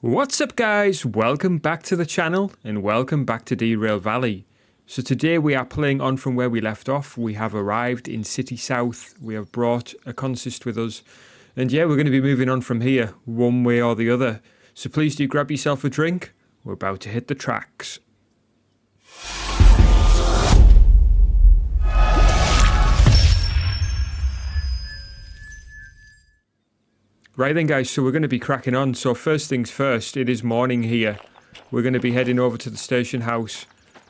What's up guys, welcome back to the channel and welcome back to Derail Valley. So today we are playing on from where we left off. We have arrived in City South, we have brought a consist with us, and yeah, we're going to be moving on from here one way or the other. So please do grab yourself a drink, we're about to hit the tracks. Right then guys, so we're going to be cracking on. So first things first, it is morning here. We're going to be heading over to the station house.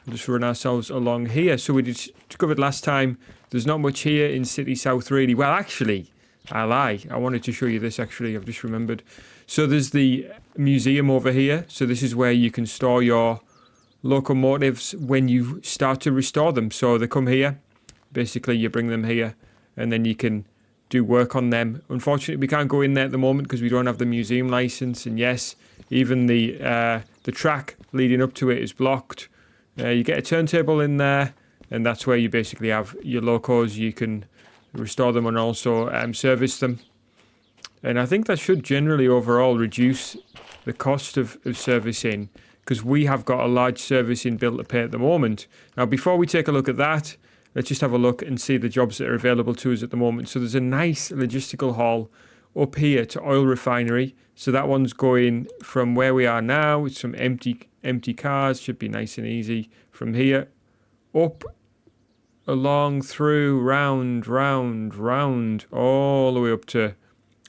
We'll just run ourselves along here. So we discovered last time, there's not much here in City South really. Well actually, I lie. I wanted to show you this actually, I've just remembered. So there's the museum over here. So this is where you can store your locomotives when you start to restore them. So they come here, basically you bring them here and then you can do work on them. Unfortunately, we can't go in there at the moment because we don't have the museum license. And yes, even the track leading up to it is blocked. You get a turntable in there, and that's where you basically have your locos. You can restore them and also service them. And I think that should generally overall reduce the cost of servicing, because we have got a large servicing bill to pay at the moment. Now, before we take a look at that, let's just have a look and see the jobs that are available to us at the moment. So there's a nice logistical haul up here to oil refinery. So that one's going from where we are now with some empty cars. Should be nice and easy from here up, along, through, round, all the way up to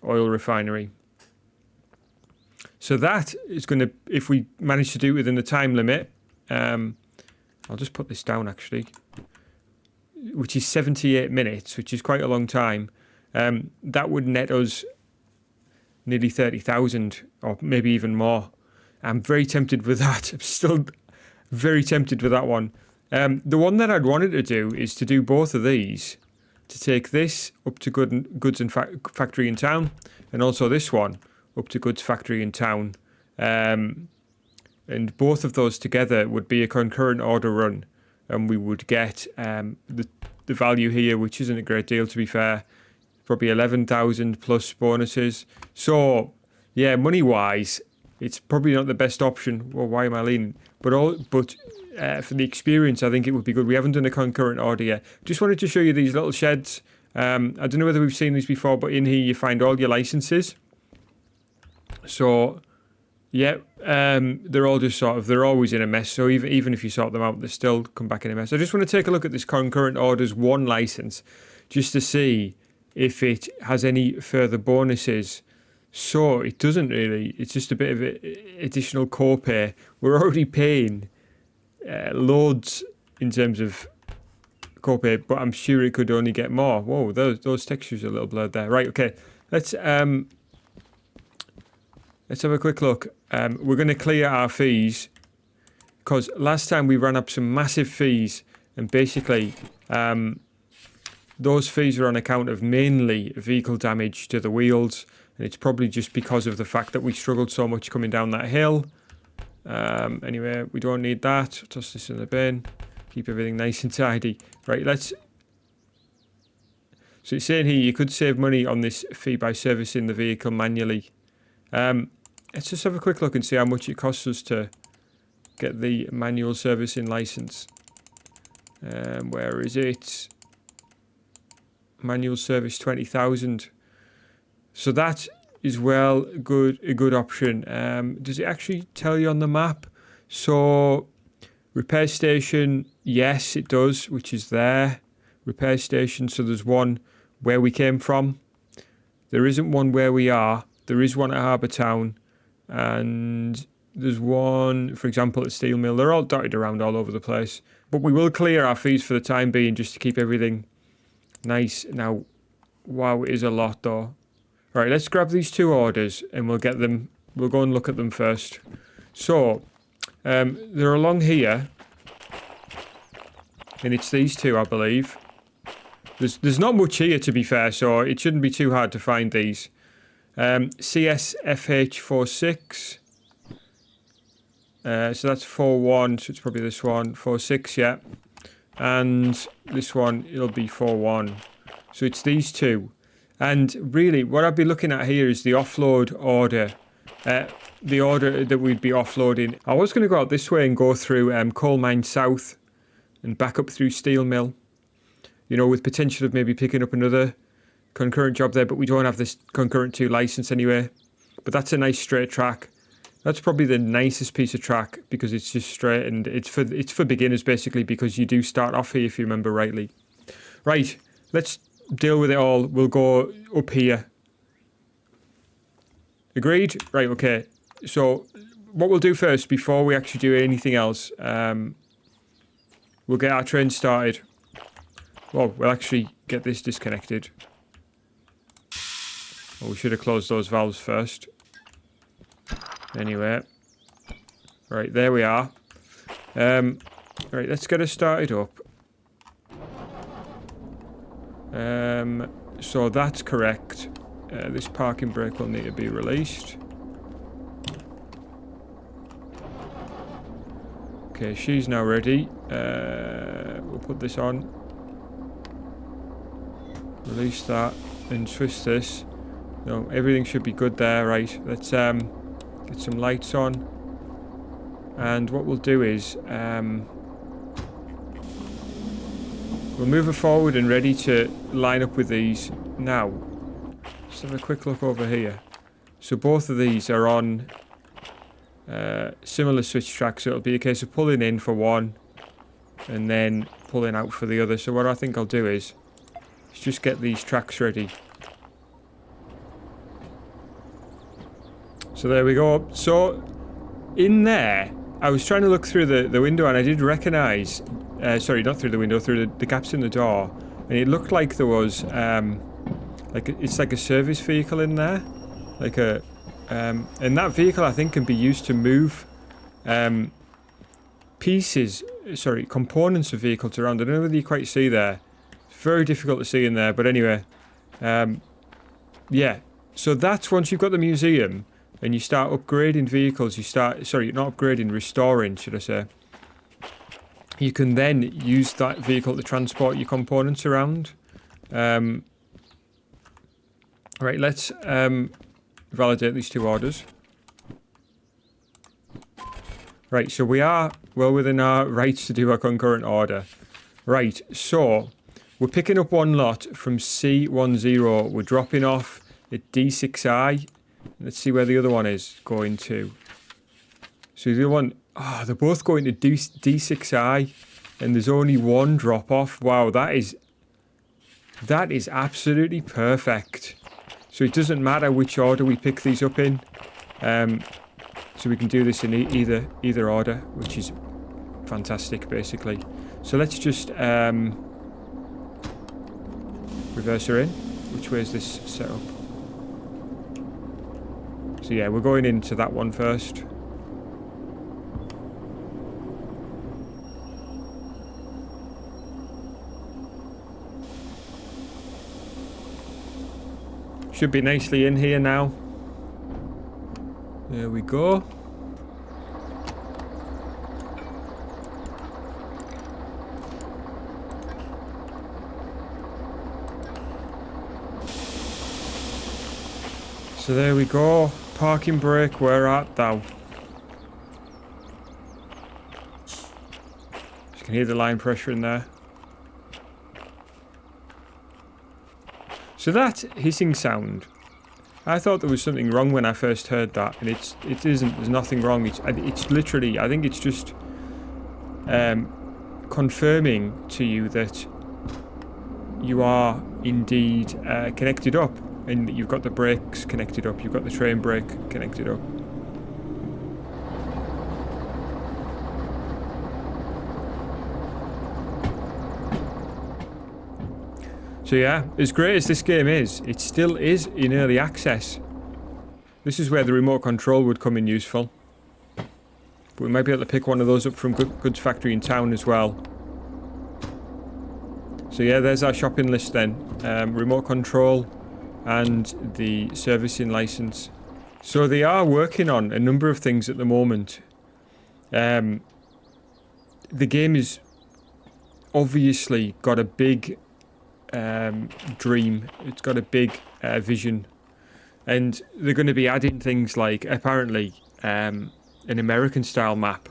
oil refinery. So that is going to, if we manage to do it within the time limit, I'll just put this down actually, which is 78 minutes, which is quite a long time. That would net us nearly 30,000 or maybe even more. I'm very tempted with that. I'm still very tempted with that one. The one that I'd wanted to do is to do both of these, to take this up to goods and factory in town, and also this one up to goods factory in town. And both of those together would be a concurrent order run. And we would get the value here, which isn't a great deal to be fair, probably 11,000 plus bonuses. So yeah, money wise, it's probably not the best option. Well, why am I leaning? But for the experience, I think it would be good. We haven't done a concurrent order yet. Just wanted to show you these little sheds. I don't know whether we've seen these before, but in here you find all your licenses. So yeah, they're all just they're always in a mess. So even if you sort them out, they still come back in a mess. I just want to take a look at this concurrent orders 1 license just to see if it has any further bonuses. So it doesn't really. It's just a bit of additional co-pay. We're already paying loads in terms of co-pay, but I'm sure it could only get more. Whoa, those textures are a little blurred there. Right, okay. Let's have a quick look. We're going to clear our fees because last time we ran up some massive fees, and basically those fees are on account of mainly vehicle damage to the wheels, and it's probably just because of the fact that we struggled so much coming down that hill. Anyway, we don't need that. Toss this in the bin. Keep everything nice and tidy. Right, so it's saying here you could save money on this fee by servicing the vehicle manually. Let's just have a quick look and see how much it costs us to get the manual servicing license. Where is it? Manual service 20,000. So that is a good option. Does it actually tell you on the map? So repair station, yes it does, which is there. Repair station, so there's one where we came from. There isn't one where we are. There is one at Harbour Town, and there's one, for example, at Steel Mill. They're all dotted around all over the place. But we will clear our fees for the time being just to keep everything nice. Now, wow, it is a lot though. Right, let's grab these 2 orders and we'll get them. We'll go and look at them first. So, they're along here, and it's these 2, I believe. There's not much here to be fair, so it shouldn't be too hard to find these. CSFH46. So that's 41, so it's probably this one. 46, yeah. And this one, it'll be 41. So it's these 2. And really, what I'd be looking at here is the offload order. the order that we'd be offloading. I was going to go out this way and go through Coal Mine South and back up through Steel Mill. You know, with potential of maybe picking up another concurrent job there, but we don't have this Concurrent 2 license anyway. But that's a nice straight track. That's probably the nicest piece of track because it's just straight and it's for beginners basically, because you do start off here if you remember rightly. Right, let's deal with it all. We'll go up here. Agreed? Right, okay. So what we'll do first before we actually do anything else, we'll get our train started. Well, we'll actually get this disconnected. Well, we should have closed those valves first. Anyway. Right, there we are. Right, let's get us started up. So that's correct. This parking brake will need to be released. Okay, she's now ready. We'll put this on. Release that and twist this. No, everything should be good there. Right, let's get some lights on. And what we'll do is we'll move her forward and ready to line up with these now. Let's have a quick look over here. So both of these are on similar switch tracks, so it'll be a case of pulling in for one and then pulling out for the other. So what I think I'll do is just get these tracks ready. So there we go. So in there, I was trying to look through the window and I did recognise, sorry, not through the window, through the gaps in the door, and it looked like there was it's like a service vehicle in there, like a and that vehicle I think can be used to move components of vehicles around. I don't know whether you quite see there. It's very difficult to see in there, but anyway, yeah. So that's once you've got the museum and you start upgrading vehicles, not upgrading, restoring, should I say. You can then use that vehicle to transport your components around. Right, let's validate these two orders. Right, so we are well within our rights to do a concurrent order. Right, so we're picking up one lot from C10. We're dropping off at D6I. Let's see where the other one is going to. So the other one, they're both going to D6I, and there's only one drop off. Wow, that is absolutely perfect. So it doesn't matter which order we pick these up in. So we can do this in either order, which is fantastic, basically. So let's just reverse her in. Which way is this set up? So yeah, we're going into that one first. Should be nicely in here now. There we go. So there we go. Parking brake, where art thou? You can hear the line pressure in there. So that hissing sound, I thought there was something wrong when I first heard that, and it isn't. There's nothing wrong. It's literally, I think it's just confirming to you that you are indeed connected up, and that you've got the brakes connected up, you've got the train brake connected up. So yeah, as great as this game is, it still is in early access. This is where the remote control would come in useful. But we might be able to pick one of those up from Goods Factory in town as well. So yeah, there's our shopping list then. Remote control and the servicing license. So they are working on a number of things at the moment. The game is obviously got a big dream. It's got a big vision, and they're going to be adding things like, apparently an American style map.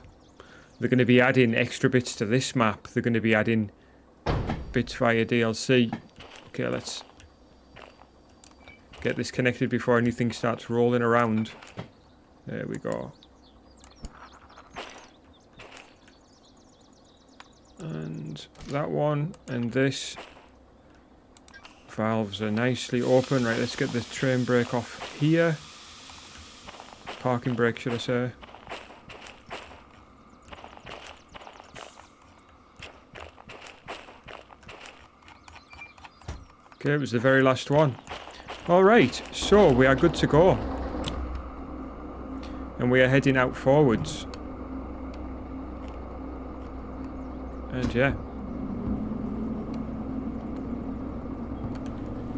They're going to be adding extra bits to this map. They're going to be adding bits via DLC. Okay, let's get this connected before anything starts rolling around. There we go. And that one and this. Valves are nicely open. Right, let's get the train brake off here. Parking brake, should I say. Okay, it was the very last one. Alright, so we are good to go. And we are heading out forwards. And yeah.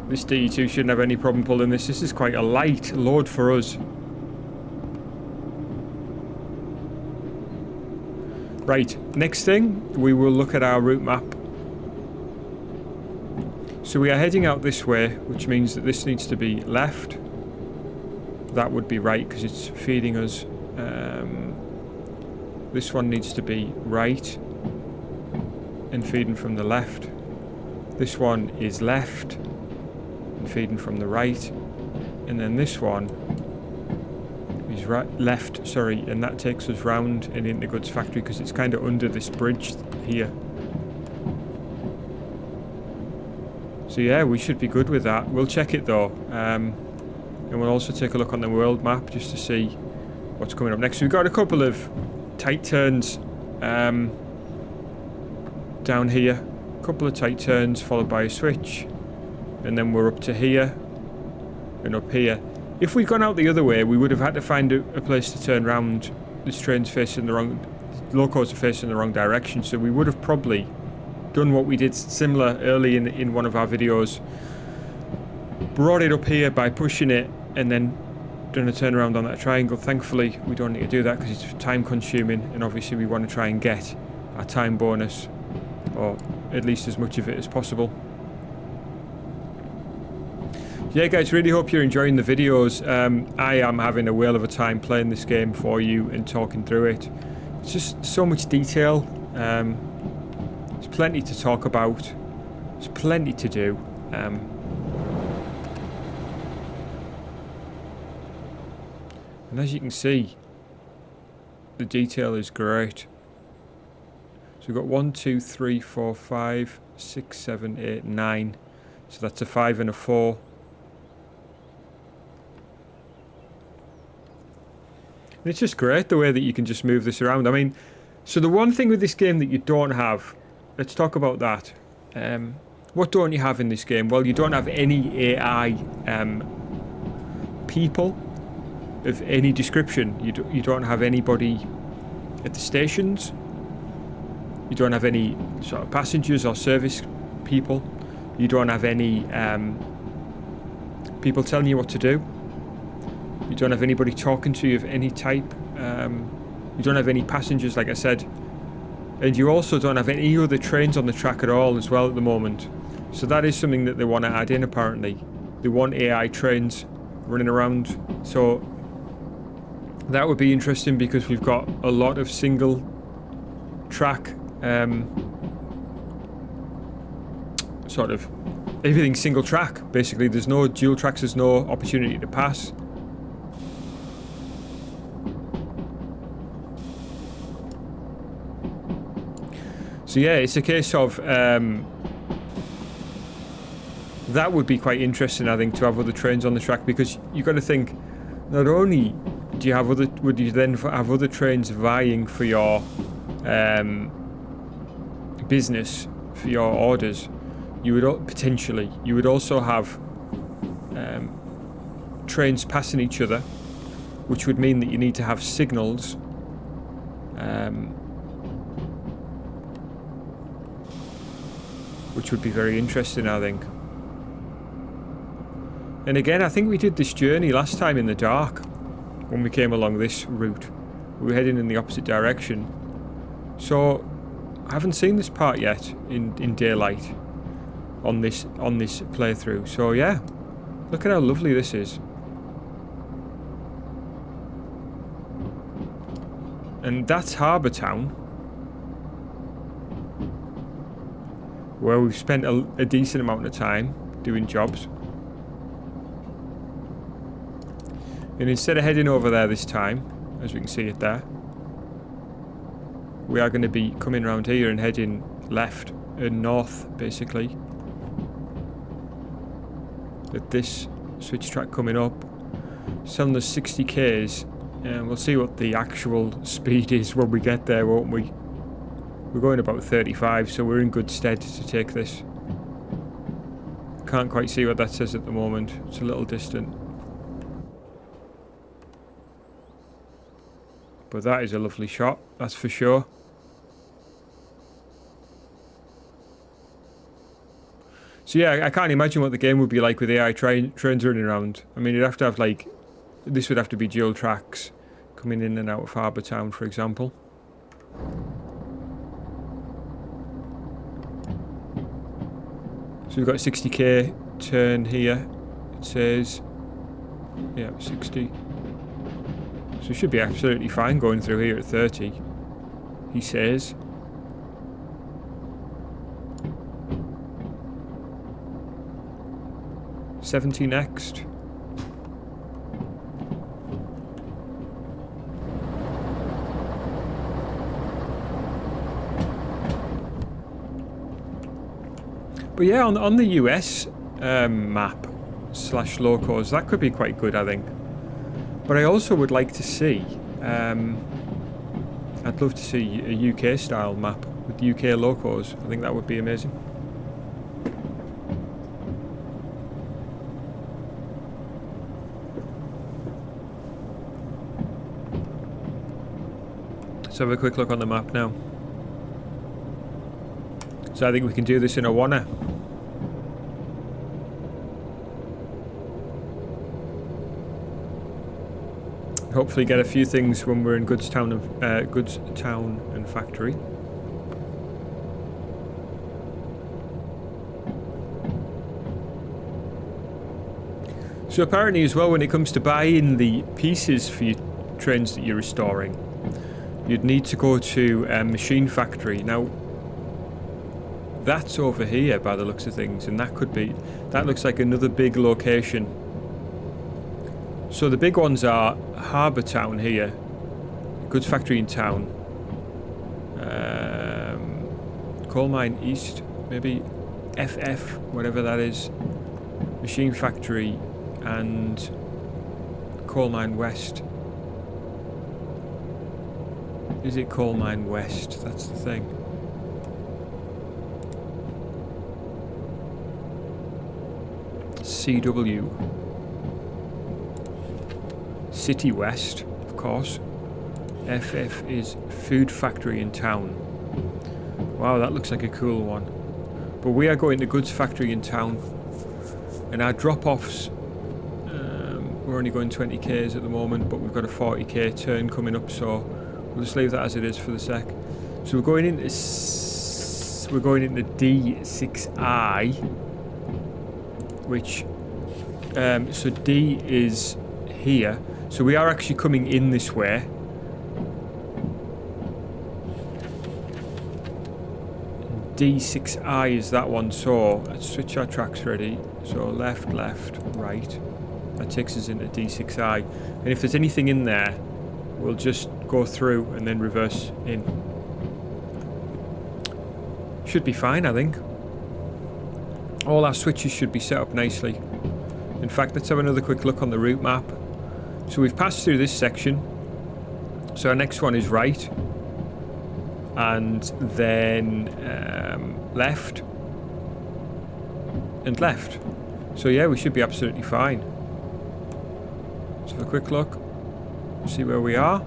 This DE2 shouldn't have any problem pulling this. This is quite a light load for us. Right, next thing, we will look at our route map. So we are heading out this way, which means that this needs to be left. That would be right, because it's feeding us. This one needs to be right and feeding from the left. This one is left and feeding from the right. And then this one is left, sorry, and that takes us round and into goods factory because it's kind of under this bridge here. So yeah, we should be good with that. We'll check it though, and we'll also take a look on the world map just to see what's coming up next. So we've got a couple of tight turns down here, a couple of tight turns followed by a switch, and then we're up to here and up here. If we'd gone out the other way, we would have had to find a place to turn round. This train's facing the wrong, locos are facing the wrong direction, so we would have probably done what we did similar early in one of our videos. Brought it up here by pushing it and then done a turnaround on that triangle. Thankfully, we don't need to do that because it's time consuming, and obviously we want to try and get our time bonus, or at least as much of it as possible. Yeah guys, really hope you're enjoying the videos. I am having a whale of a time playing this game for you and talking through it. It's just so much detail. There's plenty to talk about. There's plenty to do. And as you can see, the detail is great. So we've got 1, 2, 3, 4, 5, 6, 7, 8, 9. So that's a 5 and a 4. And it's just great the way that you can just move this around. I mean, so the one thing with this game that you don't have, let's talk about that. What don't you have in this game? Well, you don't have any AI people of any description. You don't have anybody at the stations. You don't have any sort of passengers or service people. You don't have any people telling you what to do. You don't have anybody talking to you of any type. You don't have any passengers, like I said. And you also don't have any other trains on the track at all as well at the moment. So that is something that they want to add in apparently. They want AI trains running around. So that would be interesting because we've got a lot of single track, sort of everything single track basically. There's no dual tracks, there's no opportunity to pass. So yeah, it's a case of that would be quite interesting, I think, to have other trains on the track, because you've got to think, not only do you have other, would you then have other trains vying for your business, for your orders, you would potentially, you would also have trains passing each other, which would mean that you need to have signals. Which would be very interesting, I think. And again, I think we did this journey last time in the dark when we came along this route. We were heading in the opposite direction. So I haven't seen this part yet in daylight on this playthrough. So yeah, look at how lovely this is. And that's Harbour Town, where we've spent a decent amount of time doing jobs. And instead of heading over there this time, as we can see it there, we are going to be coming around here and heading left and north, basically. With this switch track coming up, it's telling us 60 k's, and we'll see what the actual speed is when we get there, won't we? We're going about 35, so we're in good stead to take this. Can't quite see what that says at the moment. It's a little distant. But that is a lovely shot, that's for sure. So yeah, I can't imagine what the game would be like with AI trains running around. I mean, you'd have to have like... This would have to be dual tracks coming in and out of Harbour Town, for example. So we've got a 60k turn here. It says... Yeah, 60. So we should be absolutely fine going through here at 30. He says... 70 next. But yeah, on the US map / locals, that could be quite good, I think. But I also would like to see, I'd love to see a UK style map with UK locals. I think that would be amazing. Let's have a quick look on the map now. So I think we can do this in a Awana. Hopefully get a few things when we're in Goods Town and Factory. So apparently as well, when it comes to buying the pieces for your trains that you're restoring, you'd need to go to a machine factory. Now, that's over here by the looks of things, and that looks like another big location. So the big ones are Harbour Town here, Goods Factory in town, Coal Mine East, maybe FF, whatever that is, Machine Factory, and Coal Mine West. Is it Coal Mine West? That's the thing. CW. City West, of course. FF is Food Factory in town. Wow, that looks like a cool one. But we are going to Goods Factory in town. And our drop-offs, we're only going 20k's at the moment, but we've got a 40k turn coming up, so we'll just leave that as it is for the sec. So we're going into D6I, which so D is here. So we are actually coming in this way. D6I is that one, so let's switch our tracks ready. So left, left, right. That takes us into D6I. And if there's anything in there, we'll just go through and then reverse in. Should be fine, I think. All our switches should be set up nicely. In fact, let's have another quick look on the route map. So we've passed through this section. So our next one is right. And then left. And left. So yeah, we should be absolutely fine. Let's have a quick look. See where we are.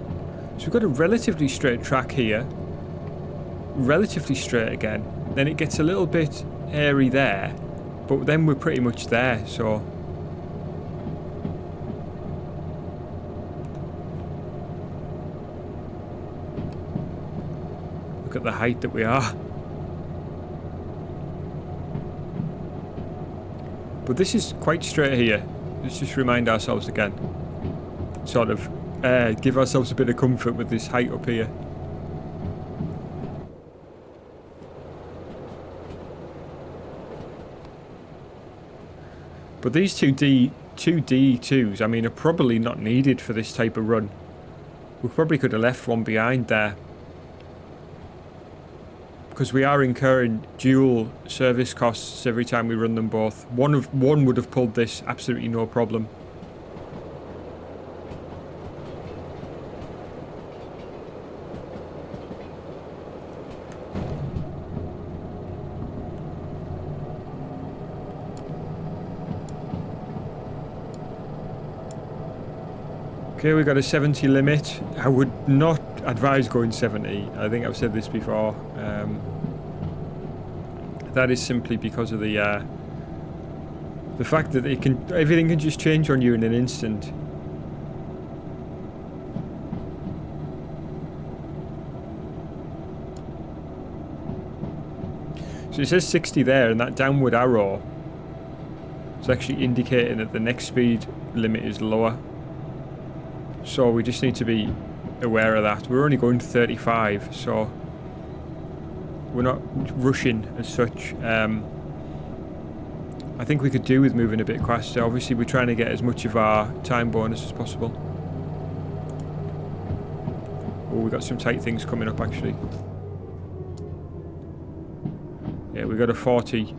So we've got a relatively straight track here. Relatively straight again. Then it gets a little bit hairy there. But then we're pretty much there, so... Look at the height that we are. But this is quite straight here. Let's just remind ourselves again. Sort of give ourselves a bit of comfort with this height up here. But these two D2s, I mean, are probably not needed for this type of run. We probably could have left one behind there. Because we are incurring dual service costs every time we run them both. One would have pulled this absolutely no problem. Okay, we got a 70 limit. I would not advise going 70. I think I've said this before. That is simply because of the fact that everything can just change on you in an instant. So it says 60 there, and that downward arrow is actually indicating that the next speed limit is lower. So we just need to be aware of that. We're only going to 35, so we're not rushing as such. I think we could do with moving a bit faster. Obviously we're trying to get as much of our time bonus as possible. Oh, we got some tight things coming up actually. Yeah, we got a 40.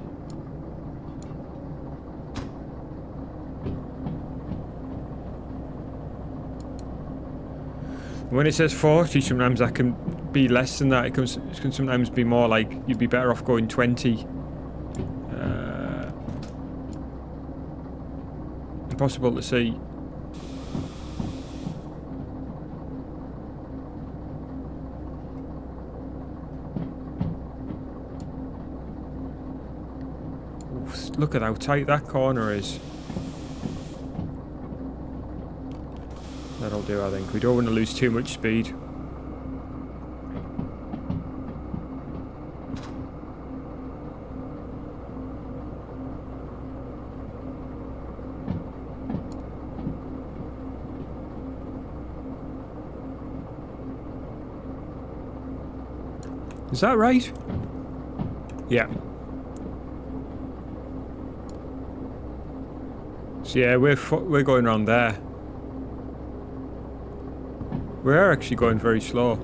When it says 40, sometimes that can be less than that. It can sometimes be more like you'd be better off going 20. Impossible to see. Oof, look at how tight that corner is. That'll do, I think. We don't want to lose too much speed. Is that right? Yeah. So yeah, we're going around there. We're actually going very slow.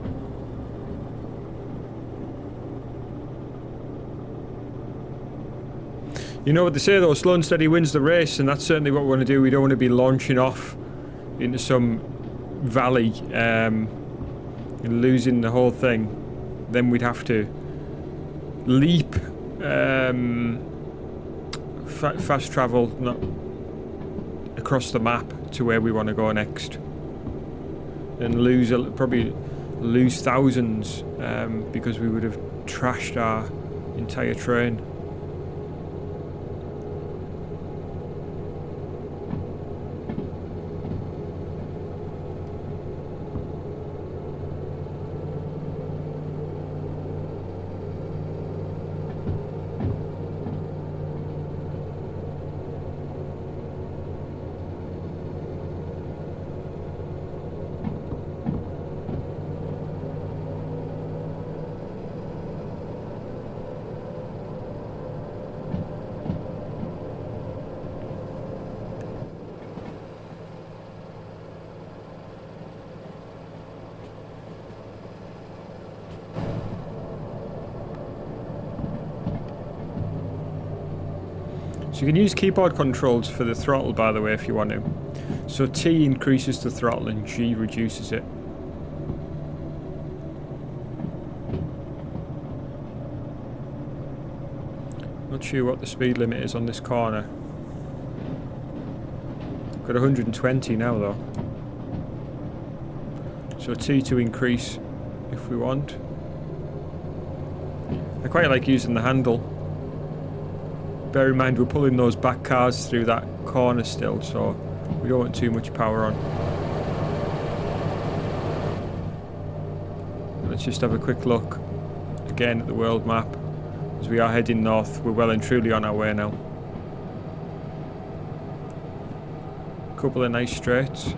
You know what they say though, slow and steady wins the race, and that's certainly what we want to do. We don't want to be launching off into some valley and losing the whole thing. Then we'd have to leap fast travel not across the map to where we want to go next. And probably lose thousands because we would have trashed our entire train. So you can use keyboard controls for the throttle, by the way, if you want to. So T increases the throttle and G reduces it. Not sure what the speed limit is on this corner. Got 120 now though. So T to increase if we want. I quite like using the handle. Bear in mind we're pulling those back cars through that corner still, so we don't want too much power on. Let's just have a quick look again at the world map. As we are heading north, we're well and truly on our way now. Couple of nice straights.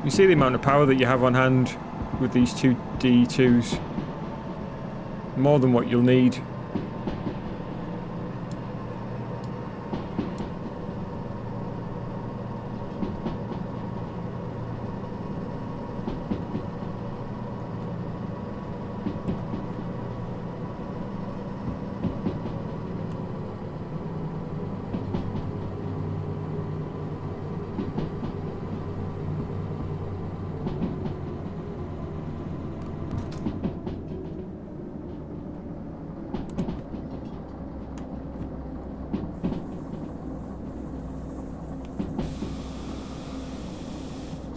You see the amount of power that you have on hand with these two D2s. More than what you'll need.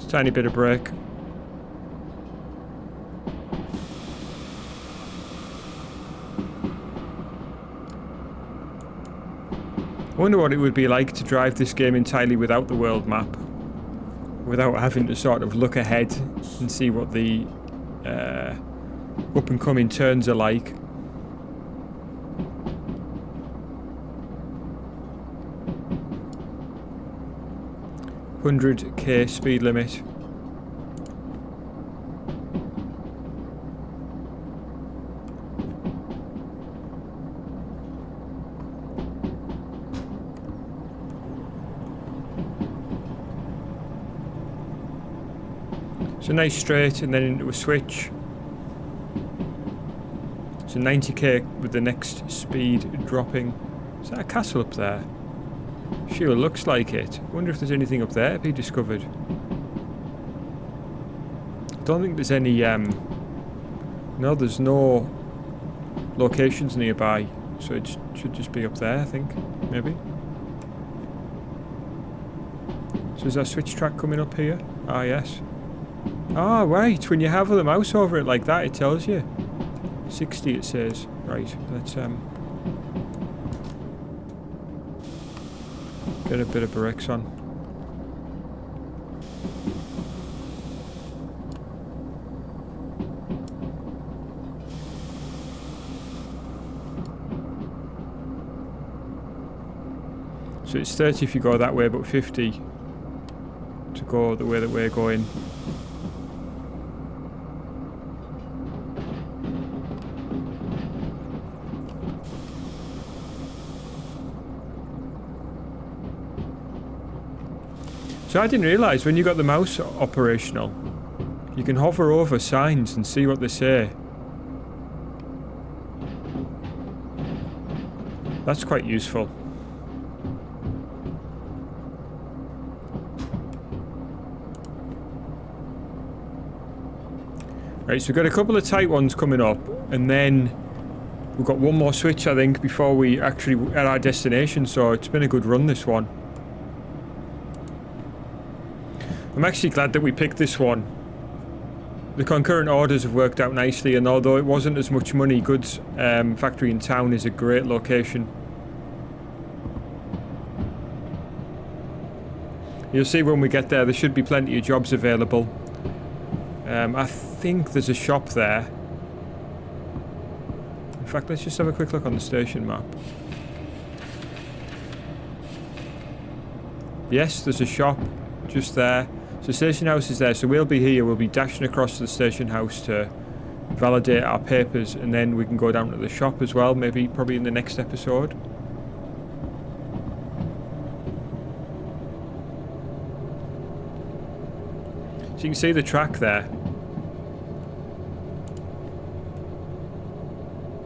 Tiny bit of break. I wonder what it would be like to drive this game entirely without the world map. Without having to sort of look ahead and see what the up and coming turns are like. £100k speed limit. It's a nice straight and then into a switch. So 90k with the next speed dropping. Is that a castle up there? Sure, looks like it. I wonder if there's anything up there to be discovered. I don't think there's any, no, there's no locations nearby. So it should just be up there, I think. Maybe. So is that switch track coming up here? Ah, yes. Ah, right. When you have the mouse over it like that, it tells you. 60 it says. Right, let's, get a bit of brakes on. So it's 30 if you go that way, but 50 to go the way that we're going. So I didn't realise when you got the mouse operational, you can hover over signs and see what they say. That's quite useful. Right, so we've got a couple of tight ones coming up, and then we've got one more switch, I think, before we actually at our destination, so it's been a good run, this one. I'm actually glad that we picked this one. The concurrent orders have worked out nicely, and although it wasn't as much money, Goods Factory in Town is a great location. You'll see when we get there, there should be plenty of jobs available. I think there's a shop there. In fact, let's just have a quick look on the station map. Yes, there's a shop just there. So station house is there, so we'll be here, we'll be dashing across to the station house to validate our papers, and then we can go down to the shop as well, maybe probably in the next episode. So you can see the track there,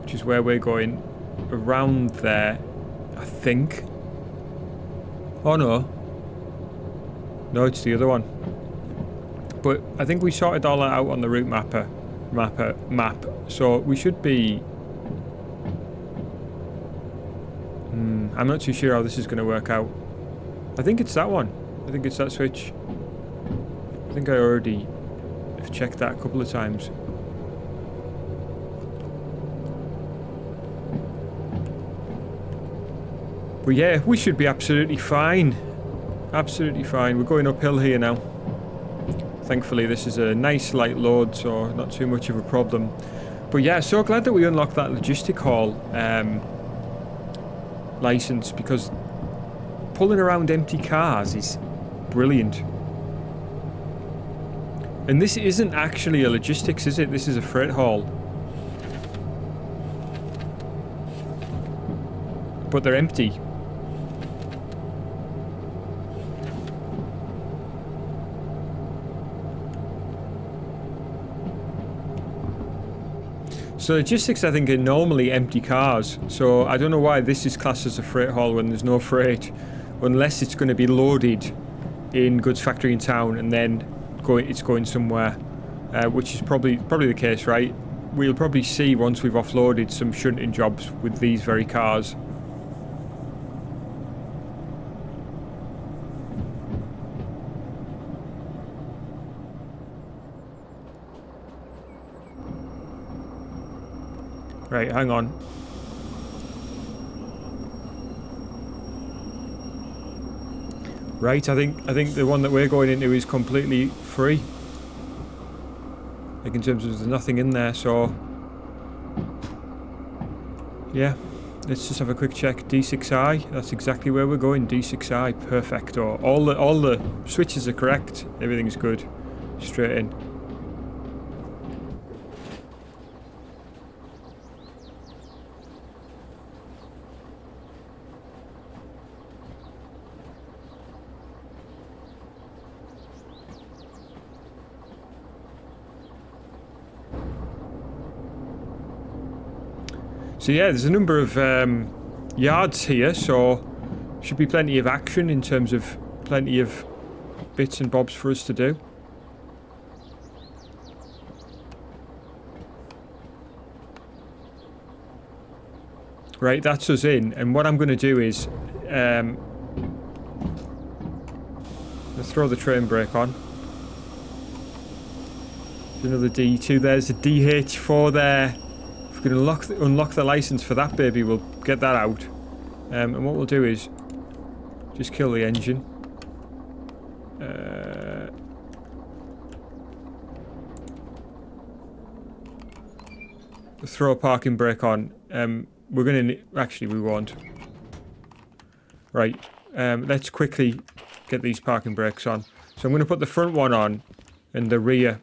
which is where we're going, around there, I think. Oh no. No, it's the other one. But I think we sorted all that out on the route map, so we should be... I'm not too sure how this is going to work out. I think it's that one. I think it's that switch. I think I already have checked that a couple of times. But yeah, we should be absolutely fine. Absolutely fine. We're going uphill here now. Thankfully this is a nice light load, so not too much of a problem. But yeah, so glad that we unlocked that logistic hall license, because pulling around empty cars is brilliant. And this isn't actually a logistics, is it? This is a freight haul. But they're empty. So logistics, I think, are normally empty cars. So I don't know why this is classed as a freight haul when there's no freight. Unless it's going to be loaded in goods factory in town and then it's going somewhere. Which is probably the case, right? We'll probably see once we've offloaded some shunting jobs with these very cars. Right, hang on. Right, I think the one that we're going into is completely free. Like in terms of there's nothing in there, so yeah. Let's just have a quick check. D6I, that's exactly where we're going. D6I, perfecto. All the switches are correct. Everything's good. Straight in. So yeah, there's a number of yards here, so should be plenty of action in terms of plenty of bits and bobs for us to do. Right, that's us in, and what I'm going to do is let's throw the train brake on. There's another D2, there's a DH4 there. If we can unlock the license for that baby, we'll get that out. And what we'll do is just kill the engine. Throw a parking brake on. We're gonna actually we won't. Right. Let's quickly get these parking brakes on. So I'm gonna put the front one on and the rear,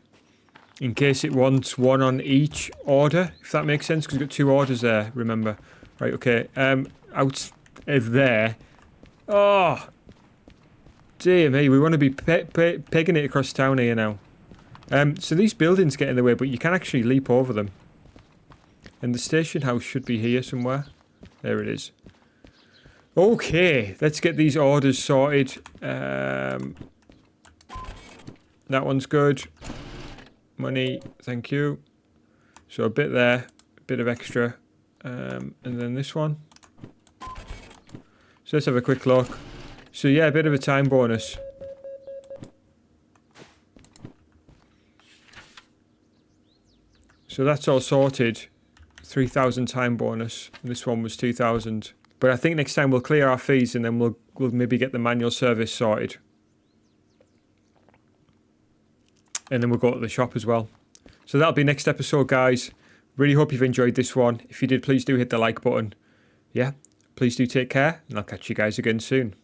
in case it wants one on each order, if that makes sense, because we've got two orders there, remember. Right, okay, out of there. Oh! Dear me, we want to be pegging it across town here now. So these buildings get in the way, but you can actually leap over them. And the station house should be here somewhere. There it is. Okay, let's get these orders sorted. That one's good. Money, thank you. So a bit there, a bit of extra. And then this one. So let's have a quick look. So yeah, a bit of a time bonus. So that's all sorted. 3,000 time bonus. And this one was 2,000. But I think next time we'll clear our fees and then we'll maybe get the manual service sorted. And then we'll go to the shop as well. So that'll be next episode, guys. Really hope you've enjoyed this one. If you did, please do hit the like button. Yeah, please do take care, and I'll catch you guys again soon.